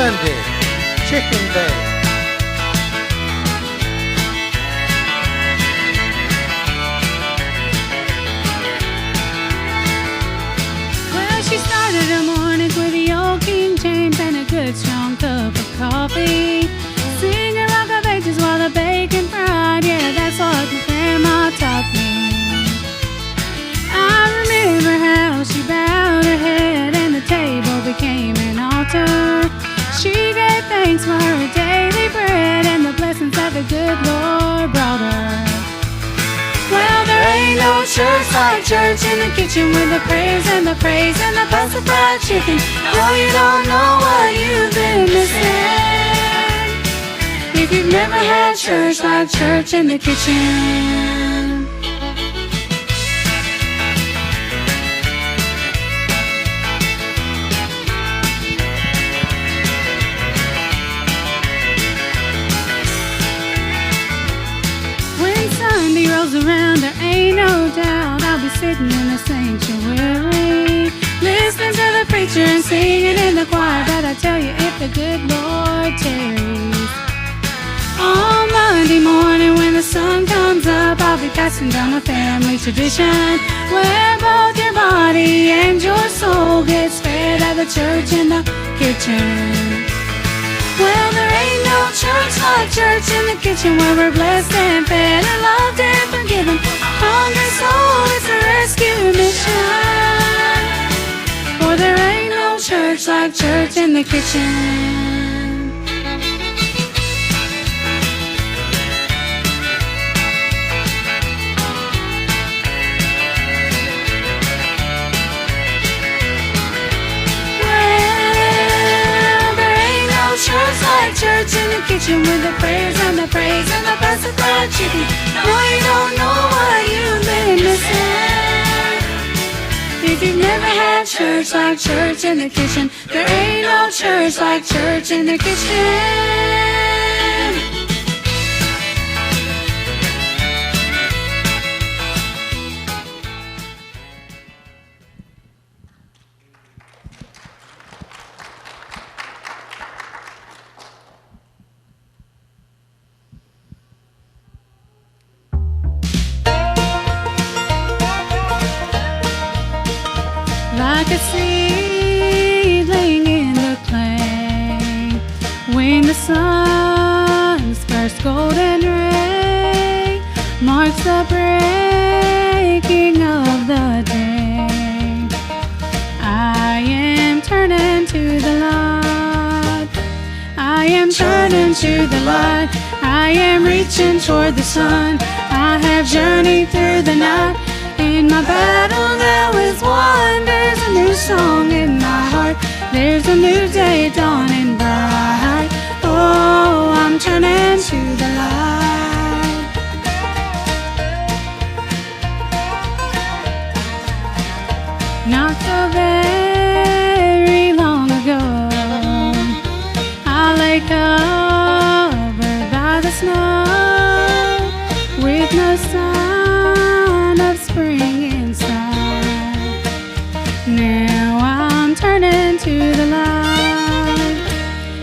Sunday, Chicken Day. Well, she started her mornings with the old King James and a good strong cup of coffee, singing Rock of Ages while the bacon fried. Yeah, that's what my grandma taught me. I remember how she bowed her head and the table became an altar. She gave thanks for her daily bread and the blessings that the good Lord brought her. Well, there ain't no church like church in the kitchen with the praise and the praise and the pacified chicken. No, you don't know what you've been missing if you've never had church like church in the kitchen. Sunday rolls around, there ain't no doubt I'll be sitting in the sanctuary, listening to the preacher and singing in the choir. But I tell you, if the good Lord tarries, on Monday morning when the sun comes up, I'll be passing down a family tradition where both your body and your soul gets fed at the church in the kitchen. Well, there ain't no church like church in the kitchen where we're blessed and fed and loved and forgiven. Hungry soul, it's a rescue mission. For there ain't no church like church in the kitchen. Church like church in the kitchen with the prayers and the praise and the pacified chicken. No, you don't know what you've been missing if you've never had church like church in the kitchen. There ain't no church like church in the kitchen. Like a seedling in the clay, when the sun's first golden ray marks the breaking of the day, I am turning to the light. I am turning to the light. I am reaching toward the sun. I have journeyed through the night. In my battle now is won. There's a new song in my heart. There's a new day dawning bright. Oh, I'm turning to the light. Not so very long ago, I lay covered by the snow with no sign of spring inside. Now I'm turning to the light.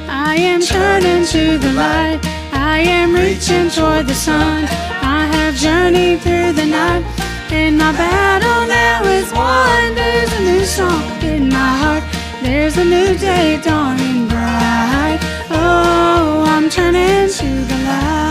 I am turning to the light. I am reaching toward the sun. I have journeyed through the night. In my battle now is won. There's a new song in my heart. There's a new day dawning bright. Oh, I'm turning to the light.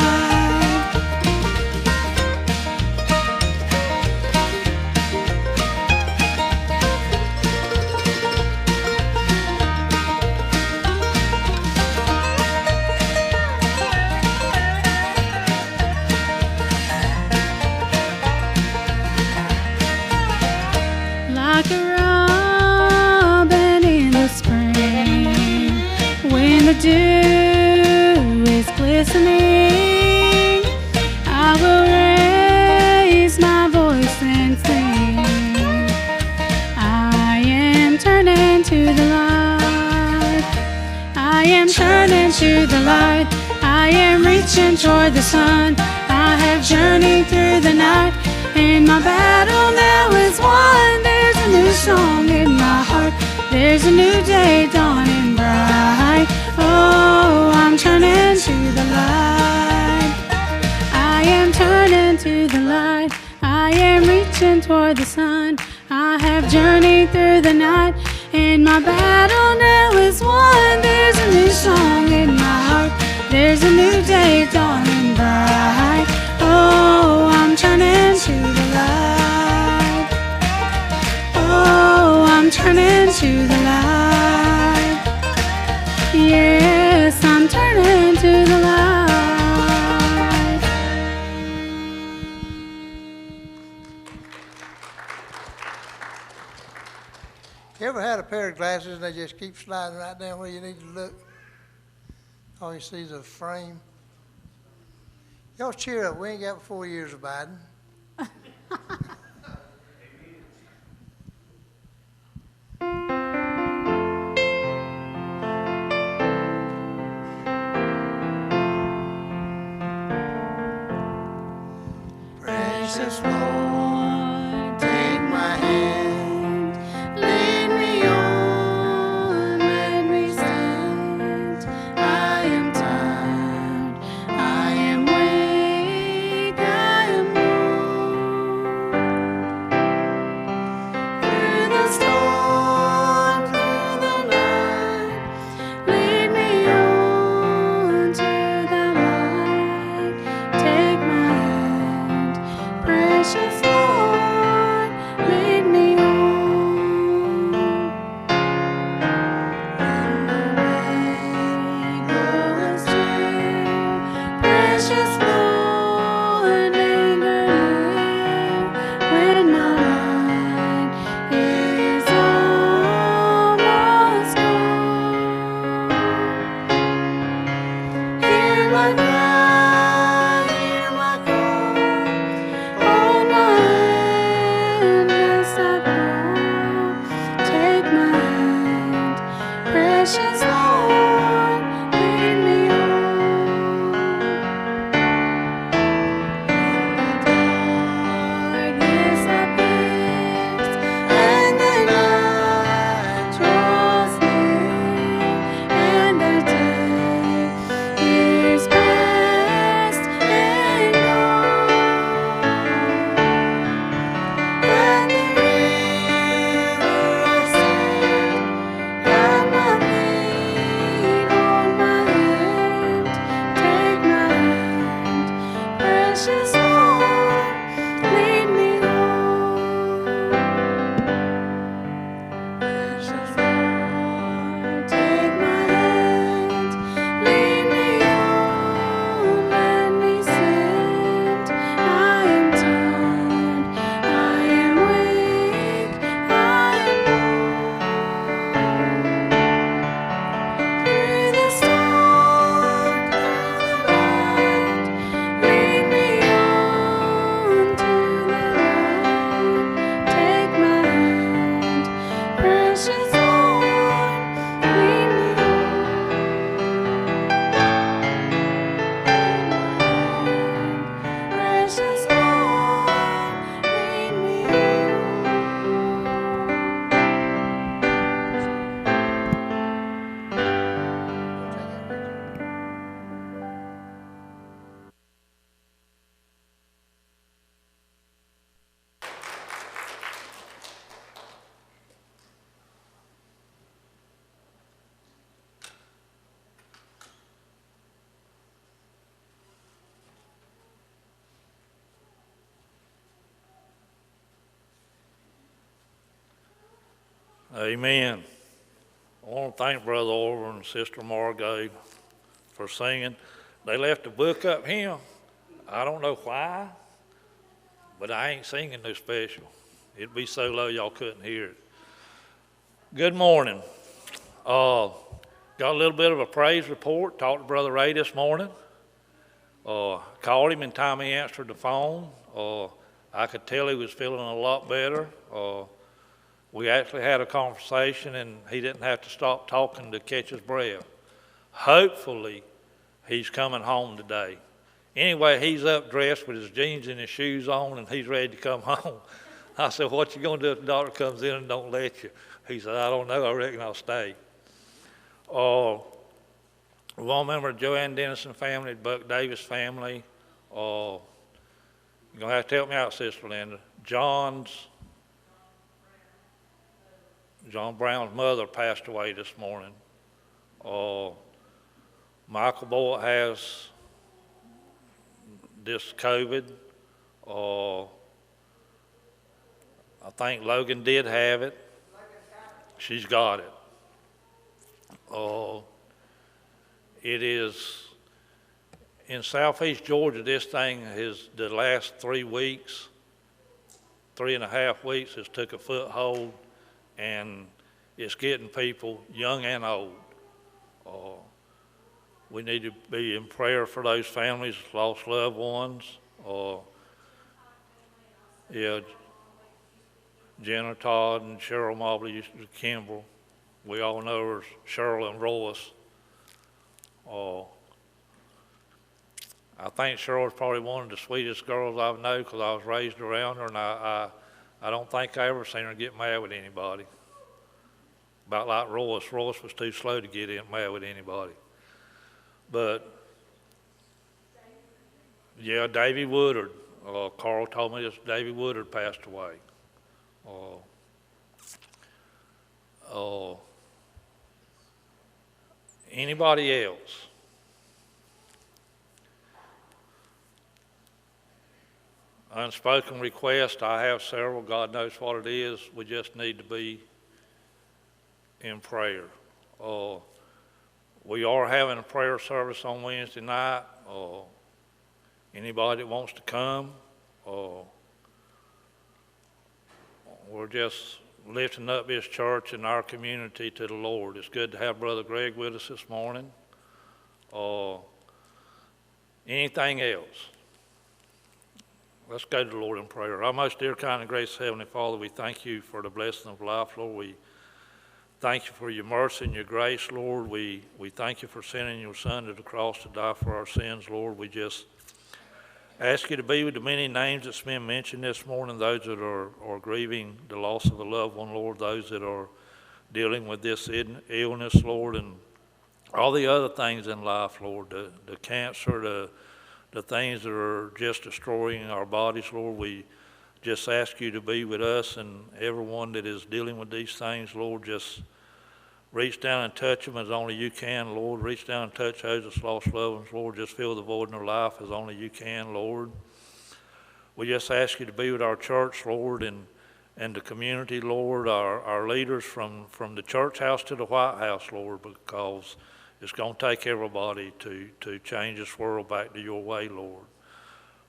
Like a robin in the spring, when the dew is glistening, I will raise my voice and sing. I am turning to the light. I am turning to the light. I am reaching toward the sun. I have journeyed through the night. In my battle now is won. There's a new song in my heart. There's a new day dawning bright. Oh, I'm turning to the light. I am turning to the light. I am reaching toward the sun. I have journeyed through the night, and my battle now is won. There's a new song in my heart. There's a new day dawning bright. Oh, I'm turning to the light. Oh, I'm turning to the light. Yes, I'm turning to the light. You ever had a pair of glasses and they just keep sliding right down where you need to look? All you see is a frame. Y'all cheer up. We ain't got 4 years of Biden. Precious Lord, take my hand, lead me on, let me stand. I am tired, I am weak, I am worn. Through the storm, through the night, lead me on to the light. Take my hand, precious Lord, lead me on. When the way goes dim, precious Lord, linger near. When my mind is almost gone, hear my cry, hear my call. Hold my hand as I fall. Take my hand, precious Lord, lead me on. When the darkness appears and the night draws near, and the day is past and gone, and the river of sand at my feet, hold my hand, take my hand, precious Lord, lead me on. Precious Lord, take my hand, lead me on, let me stand. I am tired, I am weak, I am worn. Through the storm, through the night, lead me on to the light. Take my hand, precious Lord, lead me on. Precious Lord, lead me Amen. I want to thank Brother Orver and Sister Margot for singing. They left a book up here. I don't know why, but I ain't singing no special. It'd be so low y'all couldn't hear it. Good morning. Got a little bit of a praise report. Talked to Brother Ray this morning. Called him and time he answered the phone. I could tell he was feeling a lot better. We actually had a conversation and he didn't have to stop talking to catch his breath. Hopefully he's coming home today. Anyway, he's up dressed with his jeans and his shoes on and he's ready to come home. I said, what you gonna do if the doctor comes in and don't let you? He said, I don't know, I reckon I'll stay. We want to remember Joanne Dennison family, Buck Davis family. You're going to have to help me out, Sister Linda. John Brown's mother passed away this morning. Michael Boyd has this COVID. I think Logan did have it. She's got it. It is in southeast Georgia. This thing has the last 3 weeks, 3.5 weeks, has took a foothold, and it's getting people young and old. We need to be in prayer for those families, lost loved ones. Jenna Todd and Cheryl Mobley, Kimball. We all know her as Cheryl and Royce. I think Cheryl's probably one of the sweetest girls I know because I was raised around her, and I don't think I ever seen her get mad with anybody. About like Royce. Royce was too slow to get mad with anybody. But, yeah, Davy Woodard. Carl told me this, Davy Woodard passed away. Anybody else? Unspoken request, I have several. God knows what it is. We just need to be in prayer. We are having a prayer service on Wednesday night. Anybody that wants to come, we're just lifting up this church and our community to the Lord. It's good to have Brother Greg with us this morning. Anything else? Let's go to the Lord in prayer. Our most dear, kind, and gracious Heavenly Father, we thank you for the blessing of life, Lord. We thank you for your mercy and your grace, Lord. We thank you for sending your Son to the cross to die for our sins, Lord. We just ask you to be with the many names that's been mentioned this morning, those that are grieving the loss of a loved one, Lord, those that are dealing with this illness, Lord, and all the other things in life, Lord, the cancer, the things that are just destroying our bodies, Lord. We just ask you to be with us and everyone that is dealing with these things, Lord. Just reach down and touch them as only you can, Lord. Reach down and touch those that's lost loved ones, Lord. Just fill the void in their life as only you can, Lord. We just ask you to be with our church, Lord, and the community, Lord, our leaders from the church house to the White House, Lord, because it's going to take everybody to change this world back to your way, Lord.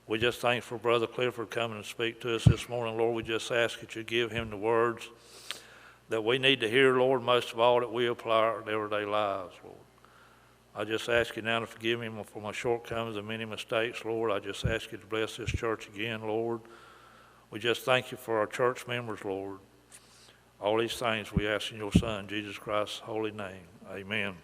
We just thank for Brother Clifford coming to speak to us this morning, Lord. We just ask that you give him the words that we need to hear, Lord, most of all, that we apply our everyday lives, Lord. I just ask you now to forgive me for my shortcomings and many mistakes, Lord. I just ask you to bless this church again, Lord. We just thank you for our church members, Lord. All these things we ask in your Son, Jesus Christ's holy name. Amen.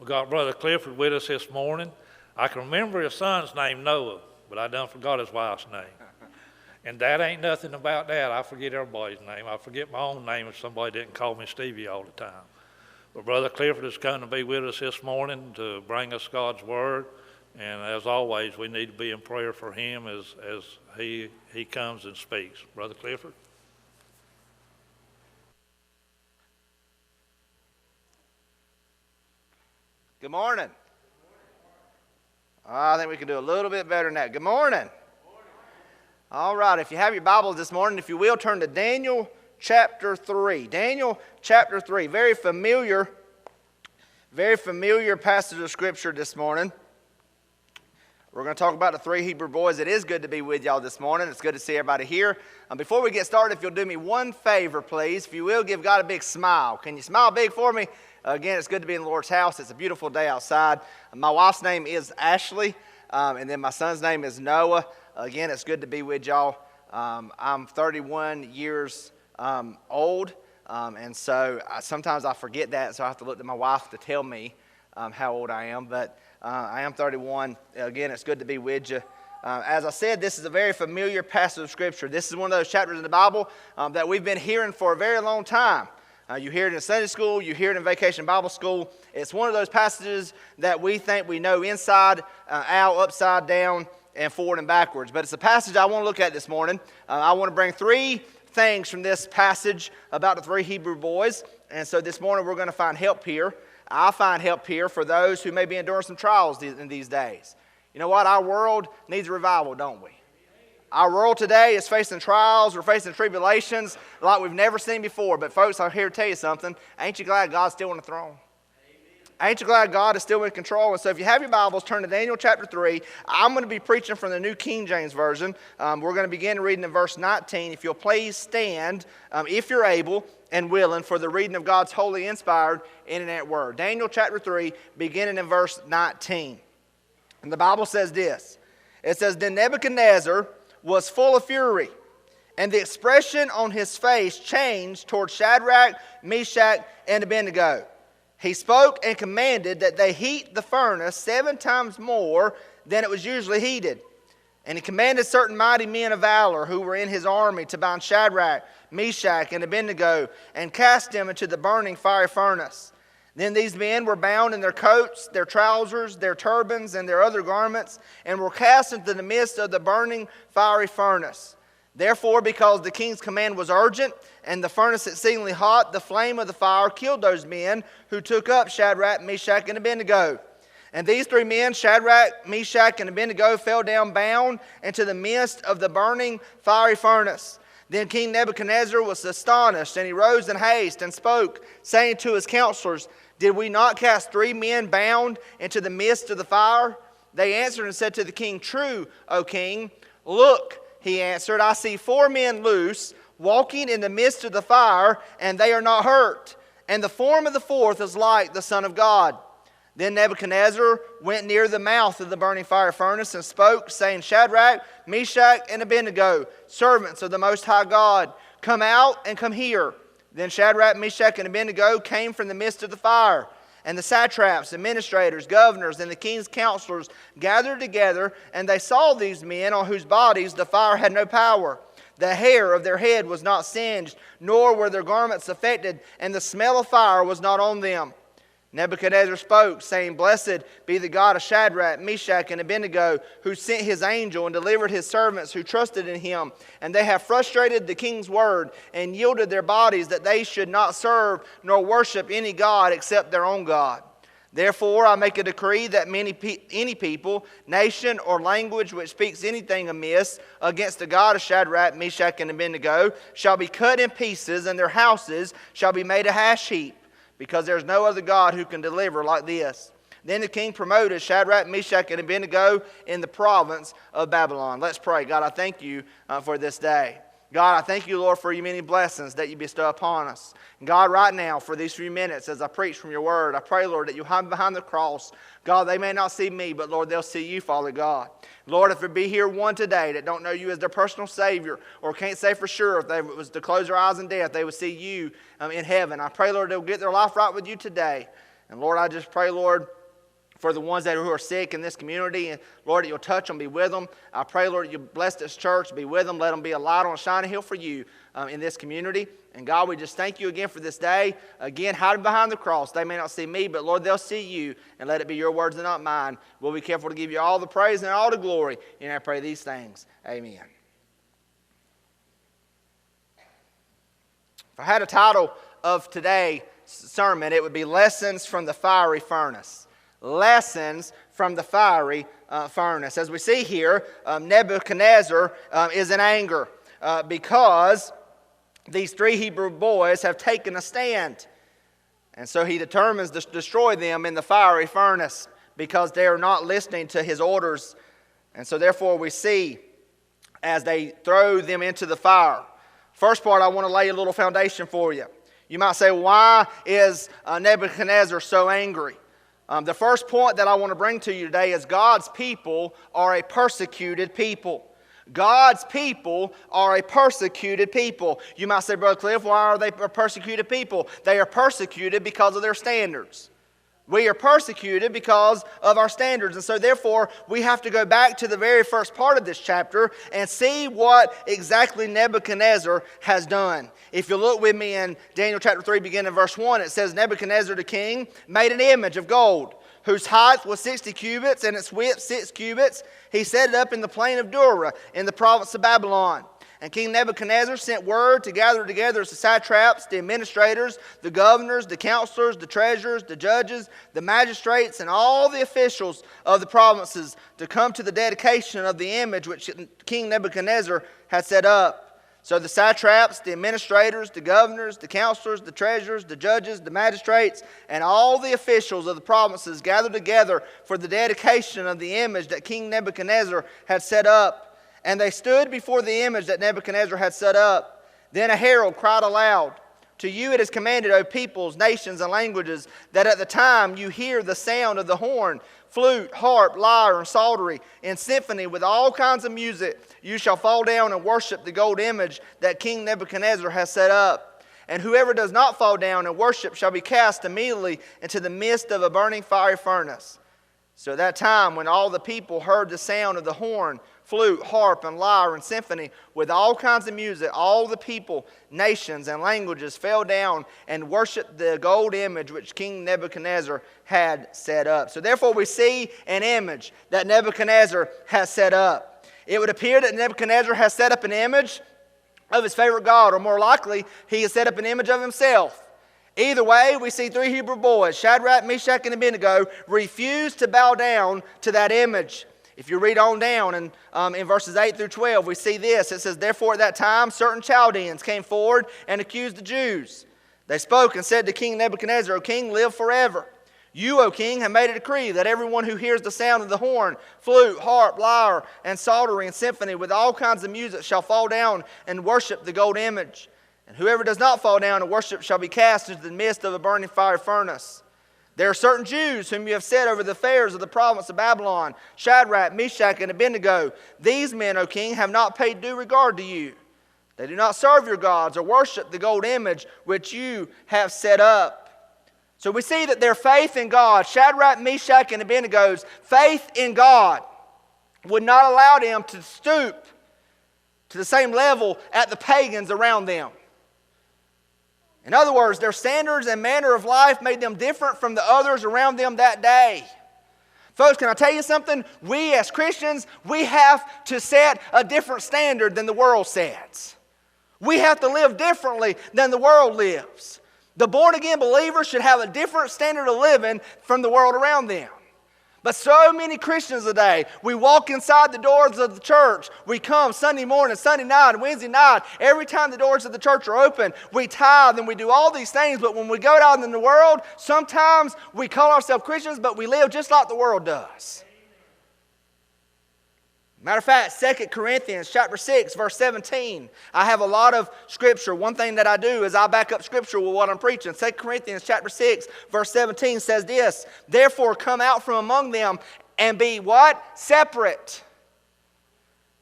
We got Brother Clifford with us this morning. I can remember his son's name, Noah, but I done forgot his wife's name. And that ain't nothing about that. I forget everybody's name. I forget my own name if somebody didn't call me Stevie all the time. But Brother Clifford is going to be with us this morning to bring us God's word. And as always, we need to be in prayer for him as he comes and speaks. Brother Clifford. Good morning. I think we can do a little bit better than that. Good morning. All right, if you have your Bibles this morning, if you will, turn to Daniel chapter 3. Daniel chapter 3, very familiar passage of Scripture this morning. We're going to talk about the 3 Hebrew boys. It is good to be with y'all this morning. It's good to see everybody here. Before we get started, if you'll do me one favor, please. If you will, give God a big smile. Can you smile big for me? Again, it's good to be in the Lord's house. It's a beautiful day outside. My wife's name is Ashley, and then my son's name is Noah. Again, it's good to be with y'all. I'm 31 years old, and so sometimes I forget that, so I have to look to my wife to tell me how old I am. But I am 31. Again, it's good to be with you. As I said, this is a very familiar passage of Scripture. This is one of those chapters in the Bible that we've been hearing for a very long time. You hear it in Sunday school, you hear it in Vacation Bible School. It's one of those passages that we think we know inside, out, upside down, and forward and backwards. But it's a passage I want to look at this morning. I want to bring three things from this passage about the three Hebrew boys. And so this morning we're going to find help here. I find help here for those who may be enduring some trials in these days. You know what? Our world needs a revival, don't we? Our world today is facing trials, we're facing tribulations like we've never seen before. But folks, I'm here to tell you something. Ain't you glad God's still on the throne? Ain't you glad God is still in control? And so if you have your Bibles, turn to Daniel chapter 3. I'm going to be preaching from the New King James Version. We're going to begin reading in verse 19. If you'll please stand, if you're able and willing, for the reading of God's holy, inspired, inerrant word. Daniel chapter 3, beginning in verse 19. And the Bible says this. It says, Then Nebuchadnezzar was full of fury, and the expression on his face changed toward Shadrach, Meshach, and Abednego. He spoke and commanded that they heat the furnace 7 times more than it was usually heated. And he commanded certain mighty men of valor who were in his army to bind Shadrach, Meshach, and Abednego and cast them into the burning fiery furnace. Then these men were bound in their coats, their trousers, their turbans, and their other garments, and were cast into the midst of the burning fiery furnace. Therefore, because the king's command was urgent, and the furnace exceedingly hot, the flame of the fire killed those men who took up Shadrach, Meshach, and Abednego. And these 3 men, Shadrach, Meshach, and Abednego, fell down bound into the midst of the burning fiery furnace. Then King Nebuchadnezzar was astonished, and he rose in haste and spoke, saying to his counselors, Did we not cast 3 men bound into the midst of the fire? They answered and said to the king, True, O king. Look, he answered, I see 4 men loose, walking in the midst of the fire, and they are not hurt. And the form of the 4th is like the Son of God. Then Nebuchadnezzar went near the mouth of the burning fire furnace and spoke, saying, Shadrach, Meshach, and Abednego, servants of the Most High God, come out and come here. Then Shadrach, Meshach, and Abednego came from the midst of the fire. And the satraps, administrators, governors, and the king's counselors gathered together, and they saw these men on whose bodies the fire had no power. The hair of their head was not singed, nor were their garments affected, and the smell of fire was not on them. Nebuchadnezzar spoke, saying, Blessed be the God of Shadrach, Meshach, and Abednego, who sent his angel and delivered his servants who trusted in him. And they have frustrated the king's word and yielded their bodies that they should not serve nor worship any god except their own God. Therefore I make a decree that any people, nation, or language which speaks anything amiss against the God of Shadrach, Meshach, and Abednego shall be cut in pieces, and their houses shall be made a hash heap, because there is no other God who can deliver like this. Then the king promoted Shadrach, Meshach, and Abednego in the province of Babylon. Let's pray. God, I thank you for this day. God, I thank you, Lord, for your many blessings that you bestow upon us. And God, right now, for these few minutes as I preach from your word, I pray, Lord, that you hide behind the cross. God, they may not see me, but Lord, they'll see you, Father God. Lord, if there be here one today that don't know you as their personal Savior, or can't say for sure if they was to close their eyes in death, they would see you in heaven. I pray, Lord, they'll get their life right with you today. And Lord, I just pray, Lord, for the ones who are sick in this community, and Lord, that you'll touch them, be with them. I pray, Lord, that you bless this church, be with them, let them be a light on a shining hill for you in this community. And God, we just thank you again for this day. Again, hiding behind the cross. They may not see me, but Lord, they'll see you, and let it be your words and not mine. We'll be careful to give you all the praise and all the glory. And I pray these things. Amen. If I had a title of today's sermon, it would be Lessons from the Fiery Furnace. Lessons from the fiery furnace. As we see here, Nebuchadnezzar is in anger because these 3 Hebrew boys have taken a stand. And so he determines to destroy them in the fiery furnace because they are not listening to his orders. And so therefore we see as they throw them into the fire. First part, I want to lay a little foundation for you. You might say, why is Nebuchadnezzar so angry? The first point that I want to bring to you today is God's people are a persecuted people. God's people are a persecuted people. You might say, Brother Cliff, why are they a persecuted people? They are persecuted because of their standards. We are persecuted because of our standards. And so therefore, we have to go back to the very first part of this chapter and see what exactly Nebuchadnezzar has done. If you look with me in Daniel chapter 3, beginning in verse 1, it says, Nebuchadnezzar the king made an image of gold, whose height was 60 cubits and its width 6 cubits. He set it up in the plain of Dura in the province of Babylon. And King Nebuchadnezzar sent word to gather together the satraps, the administrators, the governors, the counselors, the treasurers, the judges, the magistrates, and all the officials of the provinces to come to the dedication of the image which King Nebuchadnezzar had set up. So the satraps, the administrators, the governors, the counselors, the treasurers, the judges, the magistrates, and all the officials of the provinces gathered together for the dedication of the image that King Nebuchadnezzar had set up. And they stood before the image that Nebuchadnezzar had set up. Then a herald cried aloud, To you it is commanded, O peoples, nations, and languages, that at the time you hear the sound of the horn, flute, harp, lyre, and psaltery, in symphony with all kinds of music, you shall fall down and worship the gold image that King Nebuchadnezzar has set up. And whoever does not fall down and worship shall be cast immediately into the midst of a burning fiery furnace. So at that time, when all the people heard the sound of the horn, flute, harp, and lyre, and symphony, with all kinds of music, all the people, nations, and languages fell down and worshiped the gold image which King Nebuchadnezzar had set up. So therefore we see an image that Nebuchadnezzar has set up. It would appear that Nebuchadnezzar has set up an image of his favorite god, or more likely, he has set up an image of himself. Either way, we see three Hebrew boys, Shadrach, Meshach, and Abednego, refuse to bow down to that image. If you read on down in verses 8 through 12, we see this. It says, Therefore at that time certain Chaldeans came forward and accused the Jews. They spoke and said to King Nebuchadnezzar, O king, live forever. You, O king, have made a decree that everyone who hears the sound of the horn, flute, harp, lyre, and psaltery, and symphony with all kinds of music shall fall down and worship the gold image. And whoever does not fall down and worship shall be cast into the midst of a burning fiery furnace. There are certain Jews whom you have set over the affairs of the province of Babylon, Shadrach, Meshach, and Abednego. These men, O king, have not paid due regard to you. They do not serve your gods or worship the gold image which you have set up. So we see that their faith in God, Shadrach, Meshach, and Abednego's faith in God, would not allow them to stoop to the same level at the pagans around them. In other words, their standards and manner of life made them different from the others around them that day. Folks, can I tell you something? We as Christians, we have to set a different standard than the world sets. We have to live differently than the world lives. The born-again believer should have a different standard of living from the world around them. But so many Christians today, we walk inside the doors of the church. We come Sunday morning, Sunday night, Wednesday night. Every time the doors of the church are open, we tithe and we do all these things. But when we go out in the world, sometimes we call ourselves Christians, but we live just like the world does. Matter of fact, 2 Corinthians chapter 6, verse 17. I have a lot of scripture. One thing that I do is I back up scripture with what I'm preaching. 2 Corinthians chapter 6, verse 17 says this, Therefore come out from among them and be what? Separate,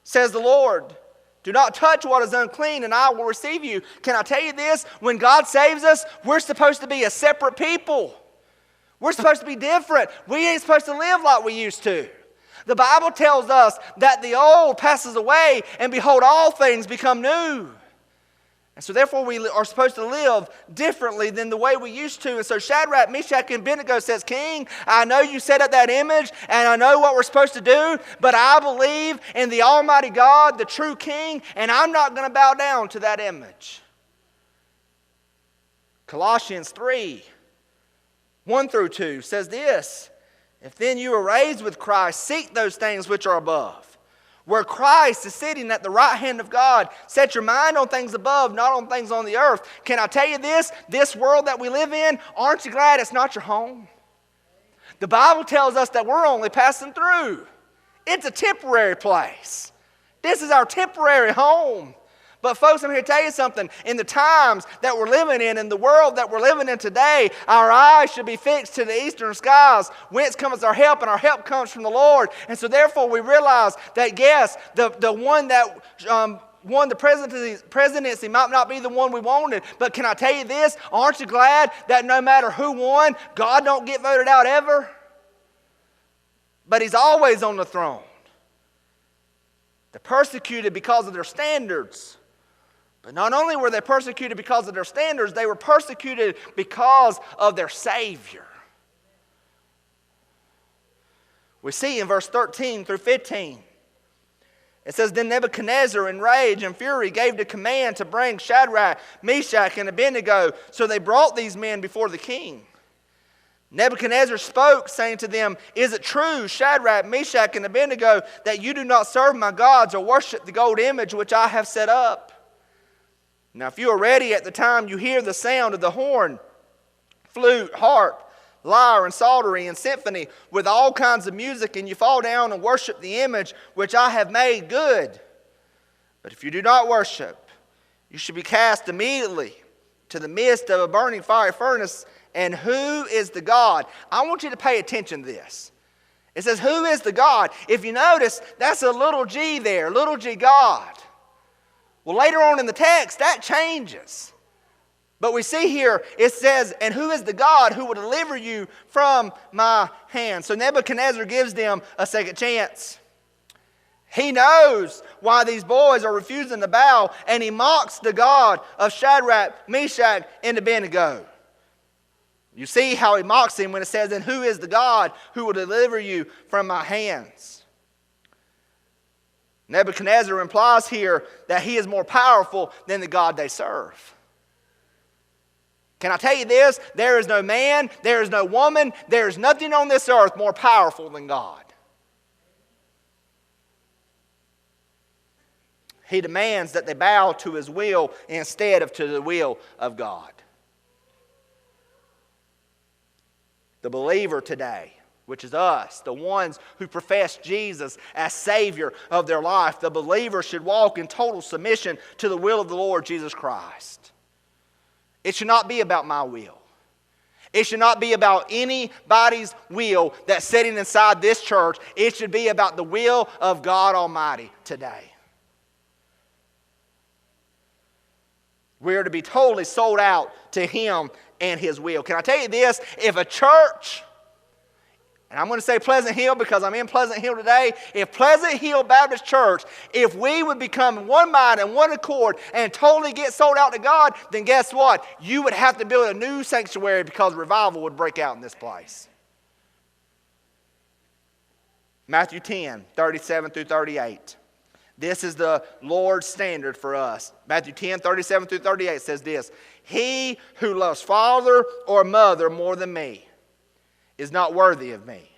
says the Lord. Do not touch what is unclean, and I will receive you. Can I tell you this? When God saves us, we're supposed to be a separate people. We're supposed to be different. We ain't supposed to live like we used to. The Bible tells us that the old passes away, and behold, all things become new. And so therefore we are supposed to live differently than the way we used to. And so Shadrach, Meshach, and Abednego says, King, I know you set up that image, and I know what we're supposed to do, but I believe in the Almighty God, the true King, and I'm not going to bow down to that image. Colossians 3, 1 through 2 says this, If then you are raised with Christ, seek those things which are above, where Christ is sitting at the right hand of God. Set your mind on things above, not on things on the earth. Can I tell you this? This world that we live in, aren't you glad it's not your home? The Bible tells us that we're only passing through. It's a temporary place. This is our temporary home. But folks, I'm here to tell you something. In the times that we're living in the world that we're living in today, our eyes should be fixed to the eastern skies, whence comes our help, and our help comes from the Lord. And so therefore we realize that, yes, the one that one, the presidency might not be the one we wanted, but can I tell you this? Aren't you glad that no matter who won, God don't get voted out ever? But he's always on the throne. They're persecuted because of their standards. But not only were they persecuted because of their standards, they were persecuted because of their Savior. We see in verse 13 through 15, it says, Then Nebuchadnezzar in rage and fury gave the command to bring Shadrach, Meshach, and Abednego. So they brought these men before the king. Nebuchadnezzar spoke, saying to them, Is it true, Shadrach, Meshach, and Abednego, that you do not serve my gods or worship the gold image which I have set up? Now if you are ready at the time you hear the sound of the horn, flute, harp, lyre, and psaltery, and symphony, with all kinds of music, and you fall down and worship the image which I have made, good. But if you do not worship, you should be cast immediately to the midst of a burning fiery furnace. And who is the God? I want you to pay attention to this. It says, who is the God? If you notice, that's a little g there, little g God. Well, later on in the text, that changes. But we see here, it says, and who is the God who will deliver you from my hand? So Nebuchadnezzar gives them a second chance. He knows why these boys are refusing to bow, and he mocks the God of Shadrach, Meshach, and Abednego. You see how he mocks him when it says, and who is the God who will deliver you from my hands? Nebuchadnezzar implies here that he is more powerful than the God they serve. Can I tell you this? There is no man, there is no woman, there is nothing on this earth more powerful than God. He demands that they bow to his will instead of to the will of God. The believer today, which is us, the ones who profess Jesus as Savior of their life, the believer should walk in total submission to the will of the Lord Jesus Christ. It should not be about my will. It should not be about anybody's will that's sitting inside this church. It should be about the will of God Almighty today. We are to be totally sold out to Him and His will. Can I tell you this? If a church, and I'm going to say Pleasant Hill because I'm in Pleasant Hill today, if Pleasant Hill Baptist Church, if we would become one mind and one accord and totally get sold out to God, then guess what? You would have to build a new sanctuary because revival would break out in this place. Matthew 10, 37 through 38. This is the Lord's standard for us. Matthew 10, 37 through 38 says this, He who loves father or mother more than me is not worthy of me.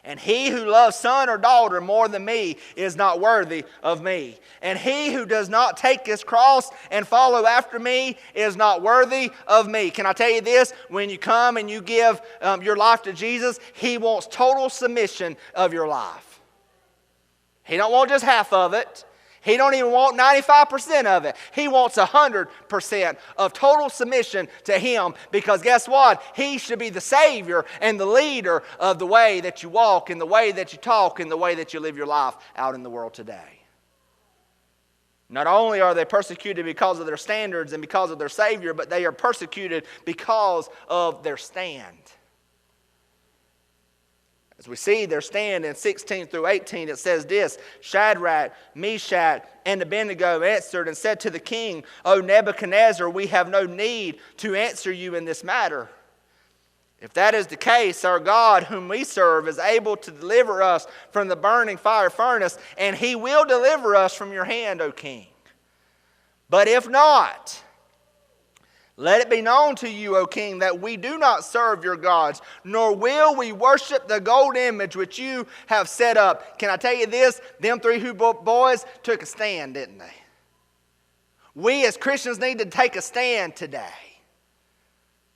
And he who loves son or daughter more than me is not worthy of me. And he who does not take his cross and follow after me is not worthy of me. Can I tell you this? When you come and you give your life to Jesus, He wants total submission of your life. He don't want just half of it. He don't even want 95% of it. He wants 100% of total submission to Him, because guess what? He should be the Savior and the leader of the way that you walk and the way that you talk and the way that you live your life out in the world today. Not only are they persecuted because of their standards and because of their Savior, but they are persecuted because of their stand. As we see their stand in 16 through 18, it says this, Shadrach, Meshach, and Abednego answered and said to the king, O Nebuchadnezzar, we have no need to answer you in this matter. If that is the case, our God whom we serve is able to deliver us from the burning fire furnace, and He will deliver us from your hand, O king. But if not, let it be known to you, O king, that we do not serve your gods, nor will we worship the gold image which you have set up. Can I tell you this? Them three boys took a stand, didn't they? We as Christians need to take a stand today.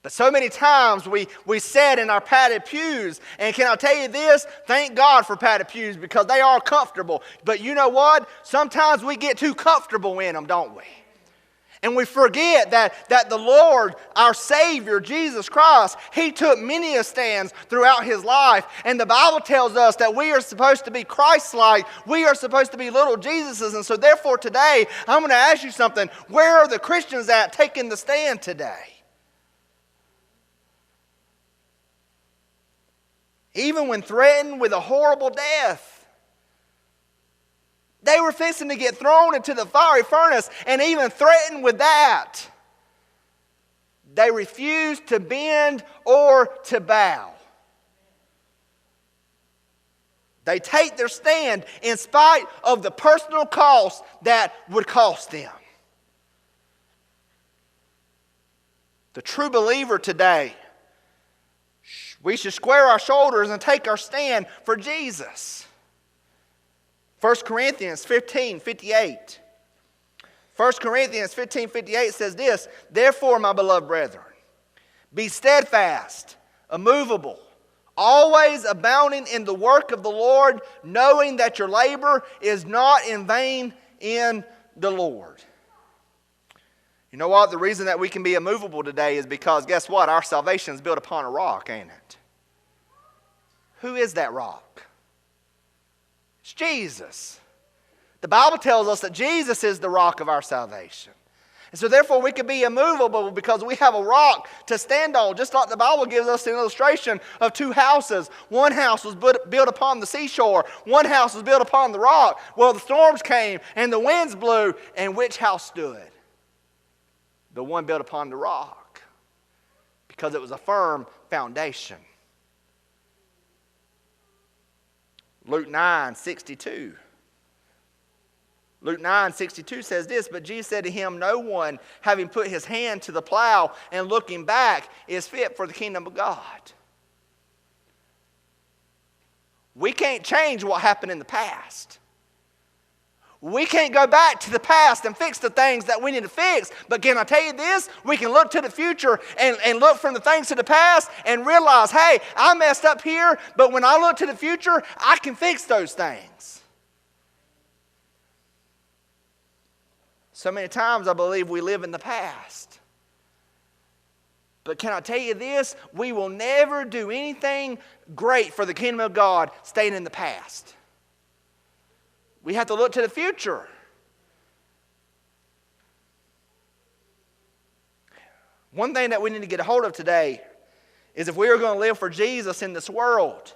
But so many times we sit in our padded pews, and can I tell you this? Thank God for padded pews because they are comfortable. But you know what? Sometimes we get too comfortable in them, don't we? And we forget that the Lord, our Savior, Jesus Christ, He took many a stands throughout His life. And the Bible tells us that we are supposed to be Christ-like. We are supposed to be little Jesuses. And so therefore today, I'm going to ask you something. Where are the Christians at taking the stand today? Even when threatened with a horrible death. They were fixing to get thrown into the fiery furnace, and even threatened with that. They refused to bend or to bow. They take their stand in spite of the personal cost that would cost them. The true believer today, we should square our shoulders and take our stand for Jesus. 1 Corinthians 15:58. 1 Corinthians 15:58 says this, "Therefore, my beloved brethren, be steadfast, immovable, always abounding in the work of the Lord, knowing that your labor is not in vain in the Lord." You know what? The reason that we can be immovable today is because, guess what? Our salvation is built upon a rock, ain't it? Who is that rock? It's Jesus. The Bible tells us that Jesus is the rock of our salvation. And so therefore we can be immovable because we have a rock to stand on. Just like the Bible gives us an illustration of two houses. One house was built upon the seashore. One house was built upon the rock. Well, the storms came and the winds blew. And which house stood? The one built upon the rock. Because it was a firm foundation. Luke 9:62. Luke 9:62 says this, "But Jesus said to him, no one, having put his hand to the plow and looking back, is fit for the kingdom of God." We can't change what happened in the past. We can't go back to the past and fix the things that we need to fix. But can I tell you this? We can look to the future and look from the things to the past and realize, hey, I messed up here, but when I look to the future, I can fix those things. So many times I believe we live in the past. But can I tell you this? We will never do anything great for the kingdom of God staying in the past. We have to look to the future. One thing that we need to get a hold of today is if we are going to live for Jesus in this world,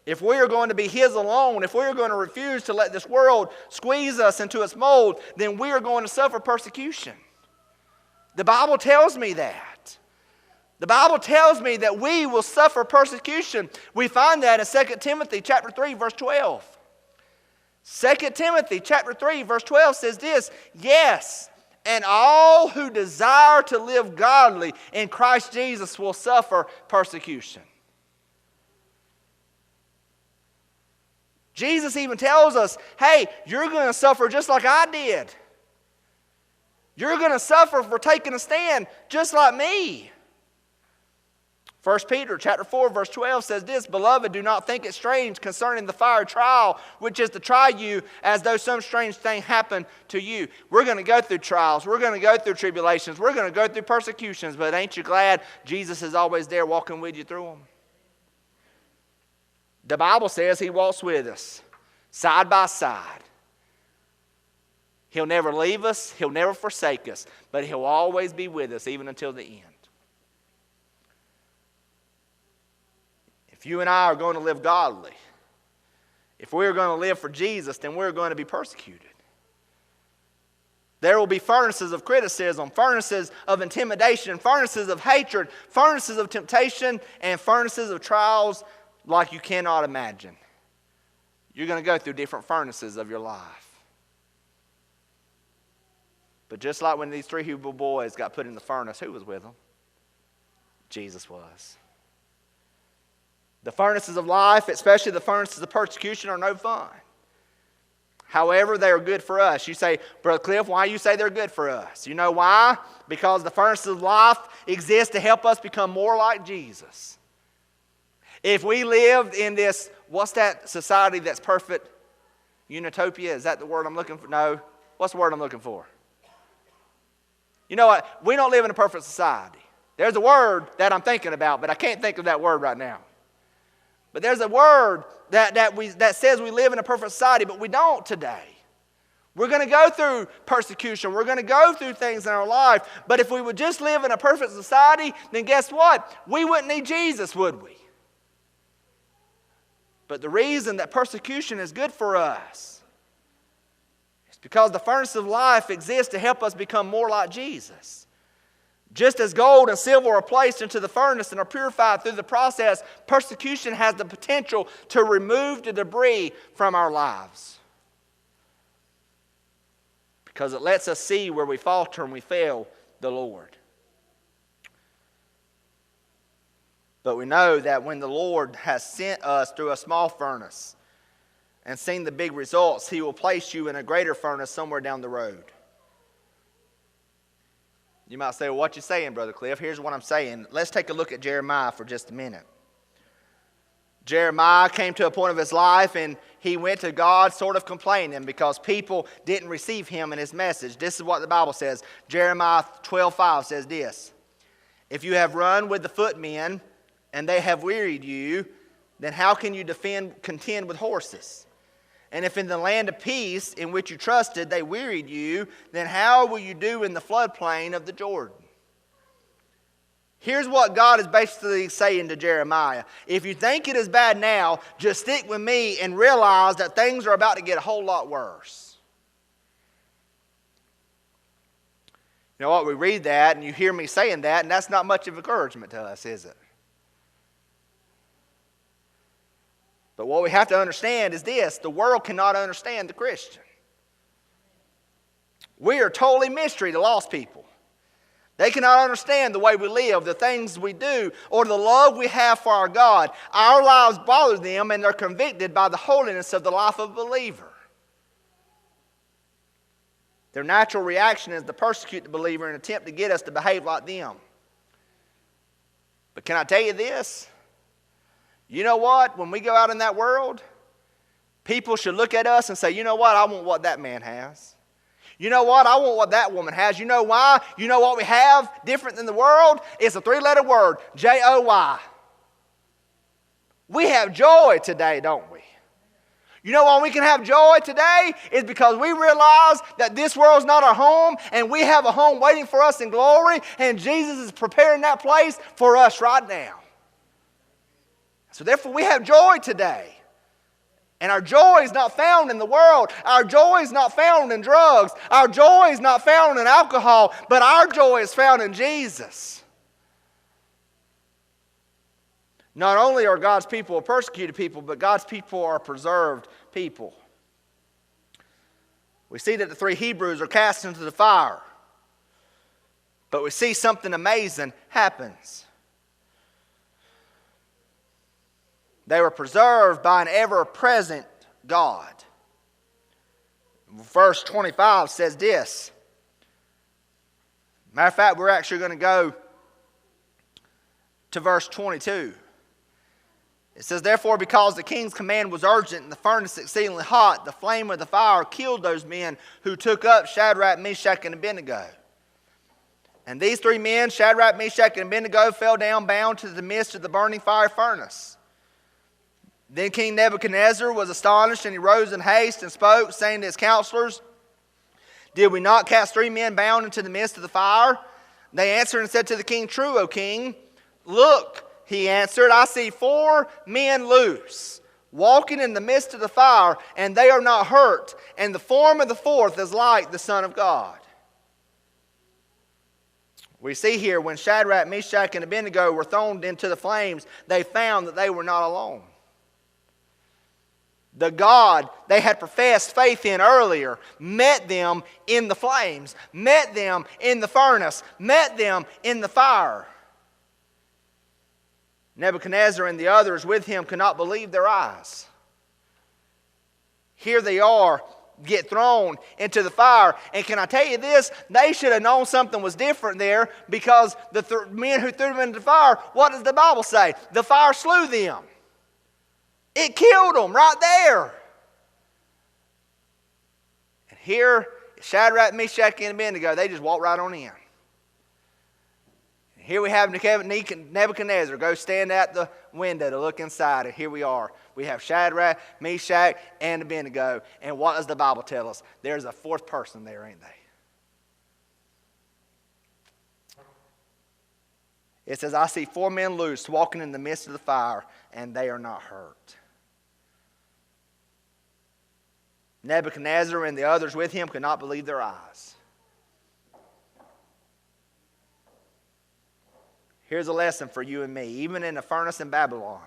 if we are going to be His alone, if we are going to refuse to let this world squeeze us into its mold, then we are going to suffer persecution. The Bible tells me that. The Bible tells me that we will suffer persecution. We find that in 2 Timothy chapter 3, verse 12. 2 Timothy chapter 3 verse 12 says this, "Yes, and all who desire to live godly in Christ Jesus will suffer persecution." Jesus even tells us, hey, you're going to suffer just like I did. You're going to suffer for taking a stand just like me. 1 Peter chapter 4 verse 12 says this, "Beloved, do not think it strange concerning the fiery trial, which is to try you as though some strange thing happened to you." We're going to go through trials. We're going to go through tribulations. We're going to go through persecutions. But ain't you glad Jesus is always there walking with you through them? The Bible says He walks with us side by side. He'll never leave us. He'll never forsake us. But He'll always be with us even until the end. If you and I are going to live godly, if we're going to live for Jesus, then we're going to be persecuted. There will be furnaces of criticism, furnaces of intimidation, furnaces of hatred, furnaces of temptation, and furnaces of trials like you cannot imagine. You're going to go through different furnaces of your life. But just like when these three Hebrew boys got put in the furnace, who was with them? Jesus was. The furnaces of life, especially the furnaces of persecution, are no fun. However, they are good for us. You say, Brother Cliff, why you say they're good for us? You know why? Because the furnaces of life exist to help us become more like Jesus. If we lived in this, what's that society that's perfect? Unitopia, is that the word I'm looking for? No. What's the word I'm looking for? You know what? We don't live in a perfect society. There's a word that I'm thinking about, but I can't think of that word right now. But there's a word that says we live in a perfect society, but we don't today. We're going to go through persecution. We're going to go through things in our life. But if we would just live in a perfect society, then guess what? We wouldn't need Jesus, would we? But the reason that persecution is good for us is because the furnace of life exists to help us become more like Jesus. Just as gold and silver are placed into the furnace and are purified through the process, persecution has the potential to remove the debris from our lives. Because it lets us see where we falter and we fail the Lord. But we know that when the Lord has sent us through a small furnace and seen the big results, He will place you in a greater furnace somewhere down the road. You might say, well, what you saying, Brother Cliff? Here's what I'm saying. Let's take a look at Jeremiah for just a minute. Jeremiah came to a point of his life and he went to God sort of complaining because people didn't receive him and his message. This is what the Bible says. Jeremiah 12:5 says this. If you have run with the footmen and they have wearied you, then how can you contend with horses? And if in the land of peace in which you trusted they wearied you, then how will you do in the floodplain of the Jordan? Here's what God is basically saying to Jeremiah. If you think it is bad now, just stick with me and realize that things are about to get a whole lot worse. You know what? We read that and you hear me saying that, and that's not much of encouragement to us, is it? But what we have to understand is this. The world cannot understand the Christian. We are totally mystery to lost people. They cannot understand the way we live, the things we do, or the love we have for our God. Our lives bother them, and they're convicted by the holiness of the life of a believer. Their natural reaction is to persecute the believer and attempt to get us to behave like them. But can I tell you this? You know what? When we go out in that world, people should look at us and say, you know what? I want what that man has. You know what? I want what that woman has. You know why? You know what we have different than the world? It's a three-letter word, J-O-Y. We have joy today, don't we? You know why we can have joy today? Is because we realize that this world's not our home and we have a home waiting for us in glory, and Jesus is preparing that place for us right now. So therefore we have joy today. And our joy is not found in the world. Our joy is not found in drugs. Our joy is not found in alcohol. But our joy is found in Jesus. Not only are God's people a persecuted people, but God's people are a preserved people. We see that the three Hebrews are cast into the fire. But we see something amazing happens. They were preserved by an ever-present God. Verse 25 says this. Matter of fact, we're actually going to go to verse 22. It says, therefore, because the king's command was urgent and the furnace exceedingly hot, the flame of the fire killed those men who took up Shadrach, Meshach, and Abednego. And these three men, Shadrach, Meshach, and Abednego, fell down bound to the midst of the burning fire furnace. Then King Nebuchadnezzar was astonished, and he rose in haste and spoke, saying to his counselors, did we not cast three men bound into the midst of the fire? They answered and said to the king, true, O king. Look, he answered, I see 4 men loose, walking in the midst of the fire, and they are not hurt, and the form of the fourth is like the Son of God. We see here when Shadrach, Meshach, and Abednego were thrown into the flames, they found that they were not alone. The God they had professed faith in earlier met them in the flames, met them in the furnace, met them in the fire. Nebuchadnezzar and the others with him could not believe their eyes. Here they are, get thrown into the fire. And can I tell you this? They should have known something was different there, because the men who threw them into the fire, what does the Bible say? The fire slew them. It killed them right there. And here, Shadrach, Meshach, and Abednego, they just walked right on in. Here we have Nebuchadnezzar go stand at the window to look inside, and here we are. We have Shadrach, Meshach, and Abednego. And what does the Bible tell us? There's a fourth person there, ain't they? It says, I see 4 men loose walking in the midst of the fire, and they are not hurt. Nebuchadnezzar and the others with him could not believe their eyes. Here's a lesson for you and me. Even in the furnace in Babylon,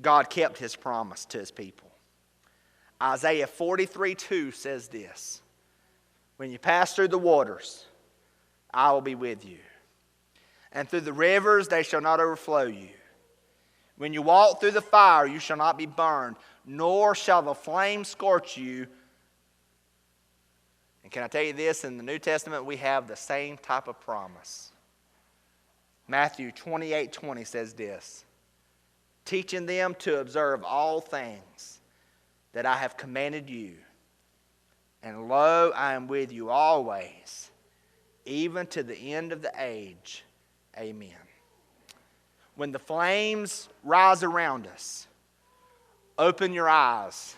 God kept his promise to his people. Isaiah 43:2 says this, when you pass through the waters, I will be with you. And through the rivers, they shall not overflow you. When you walk through the fire, you shall not be burned, nor shall the flame scorch you. And can I tell you this? In the New Testament, we have the same type of promise. Matthew 28:20 says this, teaching them to observe all things that I have commanded you. And lo, I am with you always, even to the end of the age. Amen. When the flames rise around us, open your eyes,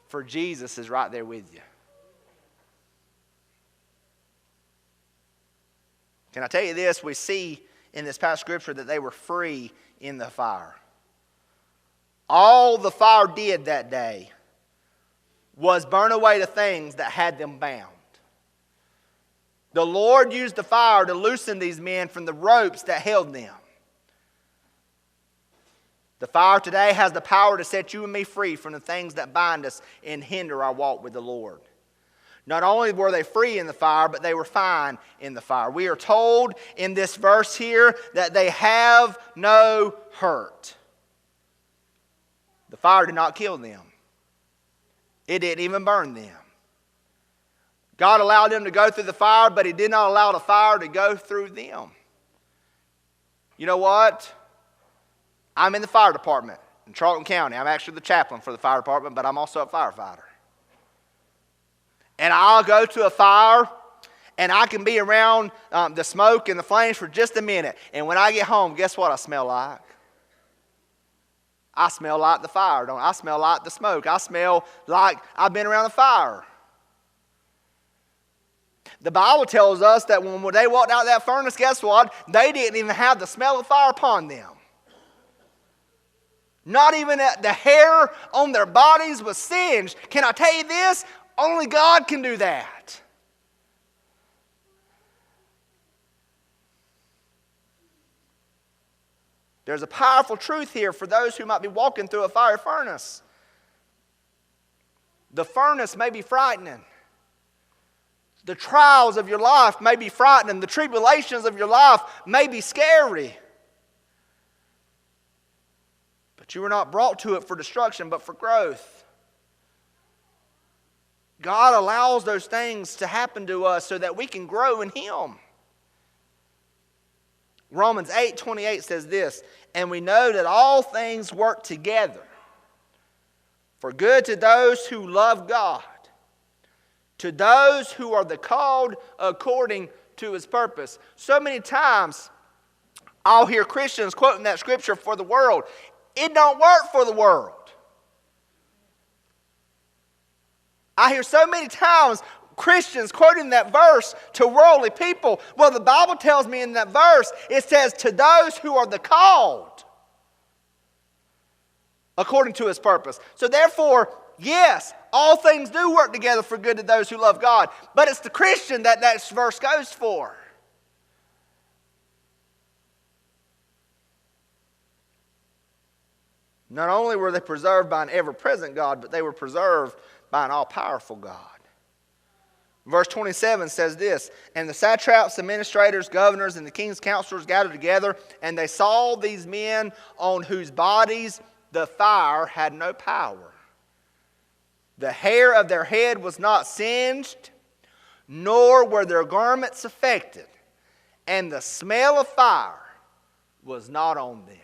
for Jesus is right there with you. Can I tell you this? We see in this past scripture that they were free in the fire. All the fire did that day was burn away the things that had them bound. The Lord used the fire to loosen these men from the ropes that held them. The fire today has the power to set you and me free from the things that bind us and hinder our walk with the Lord. Not only were they free in the fire, but they were fine in the fire. We are told in this verse here that they have no hurt. The fire did not kill them. It didn't even burn them. God allowed them to go through the fire, but he did not allow the fire to go through them. You know what? I'm in the fire department in Charlton County. I'm actually the chaplain for the fire department, but I'm also a firefighter. And I'll go to a fire, and I can be around the smoke and the flames for just a minute. And when I get home, guess what I smell like? I smell like the fire, don't I? I smell like the smoke. I smell like I've been around the fire. The Bible tells us that when they walked out of that furnace, guess what? They didn't even have the smell of fire upon them. Not even the hair on their bodies was singed. Can I tell you this? Only God can do that. There's a powerful truth here for those who might be walking through a fire furnace. The furnace may be frightening. The trials of your life may be frightening. The tribulations of your life may be scary. But you were not brought to it for destruction, but for growth. God allows those things to happen to us so that we can grow in Him. Romans 8:28 says this, and we know that all things work together for good to those who love God, to those who are the called according to His purpose. So many times I'll hear Christians quoting that scripture for the world. It don't work for the world. I hear so many times Christians quoting that verse to worldly people. Well, the Bible tells me in that verse, it says, to those who are the called according to His purpose. So therefore, yes, all things do work together for good to those who love God. But it's the Christian that verse goes for. Not only were they preserved by an ever-present God, but they were preserved by an all-powerful God. Verse 27 says this, and the satraps, administrators, governors, and the king's counselors gathered together, and they saw these men on whose bodies the fire had no power. The hair of their head was not singed, nor were their garments affected, and the smell of fire was not on them.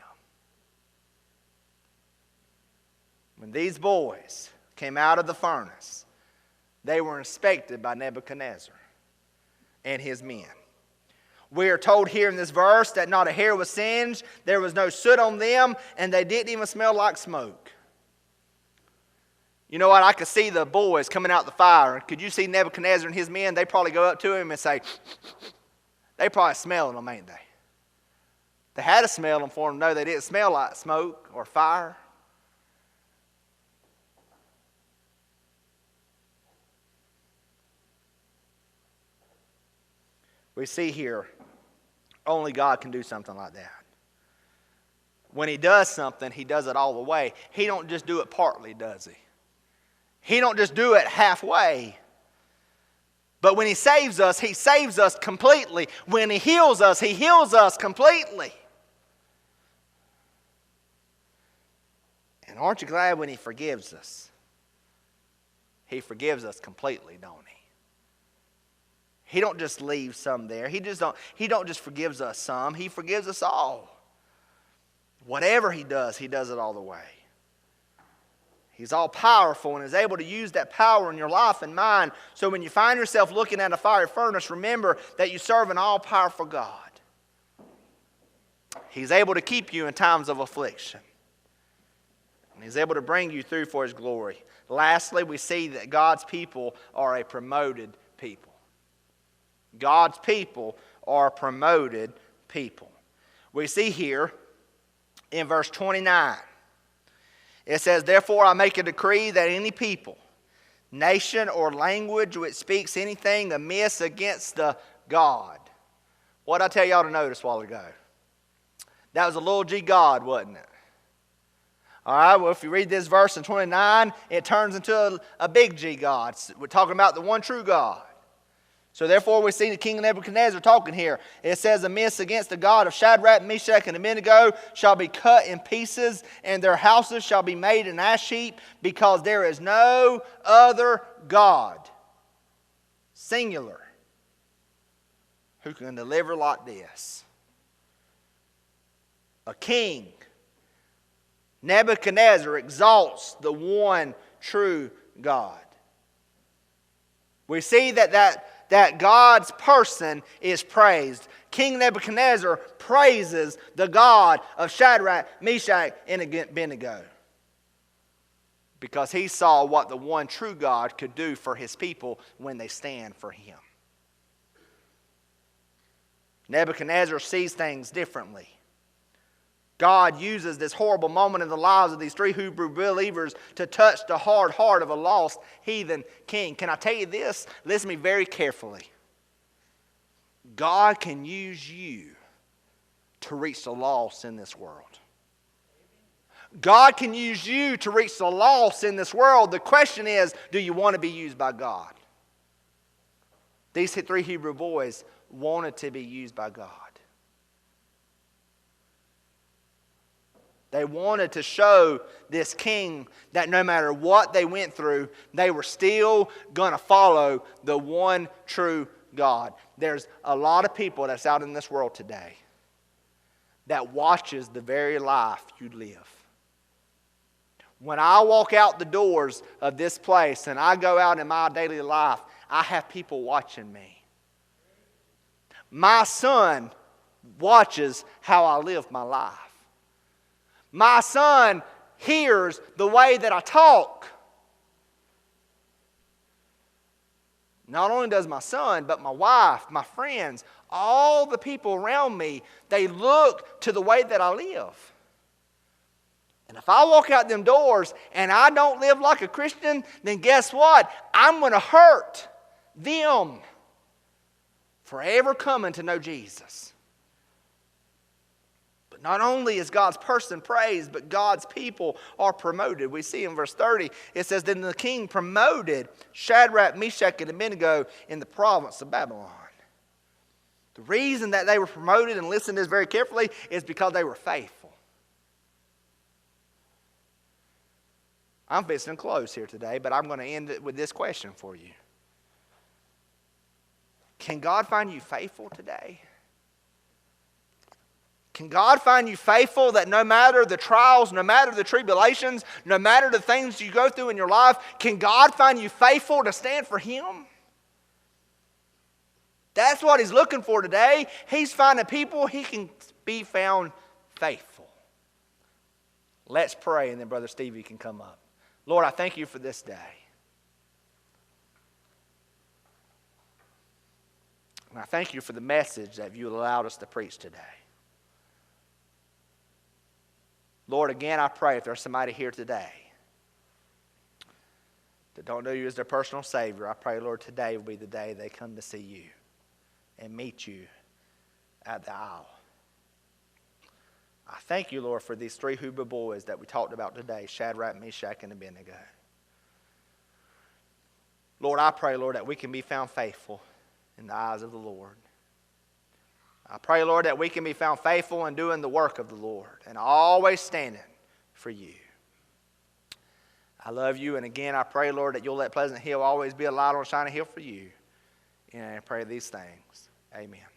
When these boys came out of the furnace, they were inspected by Nebuchadnezzar and his men. We are told here in this verse that not a hair was singed, there was no soot on them, and they didn't even smell like smoke. You know what? I could see the boys coming out the fire. Could you see Nebuchadnezzar and his men? They probably go up to him and say, they probably smelling them, ain't they? They had to smell them for them to know they didn't smell like smoke or fire. We see here, only God can do something like that. When he does something, he does it all the way. He don't just do it partly, does he? He don't just do it halfway. But when he saves us completely. When he heals us completely. And aren't you glad when he forgives us? He forgives us completely, don't he? He don't just leave some there. He don't just forgives us some. He forgives us all. Whatever he does it all the way. He's all powerful and is able to use that power in your life and mine. So when you find yourself looking at a fiery furnace, remember that you serve an all-powerful God. He's able to keep you in times of affliction. And he's able to bring you through for his glory. Lastly, we see that God's people are a promoted people. God's people are promoted people. We see here in verse 29, it says, therefore I make a decree that any people, nation, or language which speaks anything amiss against the God. What did I tell y'all to notice a while ago? That was a little g God, wasn't it? All right, well, if you read this verse in 29, it turns into a big G God. We're talking about the one true God. So therefore we see the king Nebuchadnezzar talking here. It says, amiss against the God of Shadrach, Meshach, and Abednego shall be cut in pieces, and their houses shall be made an ash heap, because there is no other God, singular, who can deliver like this. A king, Nebuchadnezzar, exalts the one true God. We see that God's person is praised. King Nebuchadnezzar praises the God of Shadrach, Meshach, and Abednego, because he saw what the one true God could do for his people when they stand for him. Nebuchadnezzar sees things differently. God uses this horrible moment in the lives of these three Hebrew believers to touch the hard heart of a lost heathen king. Can I tell you this? Listen to me very carefully. God can use you to reach the lost in this world. God can use you to reach the lost in this world. The question is, do you want to be used by God? These three Hebrew boys wanted to be used by God. They wanted to show this king that no matter what they went through, they were still going to follow the one true God. There's a lot of people that's out in this world today that watches the very life you live. When I walk out the doors of this place and I go out in my daily life, I have people watching me. My son watches how I live my life. My son hears the way that I talk. Not only does my son, but my wife, my friends, all the people around me, they look to the way that I live. And if I walk out them doors and I don't live like a Christian, then guess what? I'm going to hurt them forever coming to know Jesus. Not only is God's person praised, but God's people are promoted. We see in verse 30, it says, then the king promoted Shadrach, Meshach, and Abednego in the province of Babylon. The reason that they were promoted, and listen to this very carefully, is because they were faithful. I'm fixing to close here today, but I'm going to end it with this question for you. Can God find you faithful today? Can God find you faithful that no matter the trials, no matter the tribulations, no matter the things you go through in your life, can God find you faithful to stand for Him? That's what he's looking for today. He's finding people he can be found faithful. Let's pray, and then Brother Stevie can come up. Lord, I thank you for this day. And I thank you for the message that you allowed us to preach today. Lord, again, I pray if there's somebody here today that don't know you as their personal Savior, I pray, Lord, today will be the day they come to see you and meet you at the aisle. I thank you, Lord, for these 3 Hebrew boys that we talked about today, Shadrach, Meshach, and Abednego. Lord, I pray, Lord, that we can be found faithful in the eyes of the Lord. I pray, Lord, that we can be found faithful in doing the work of the Lord and always standing for you. I love you, and again, I pray, Lord, that you'll let Pleasant Hill always be a light on a shining hill for you. And I pray these things. Amen.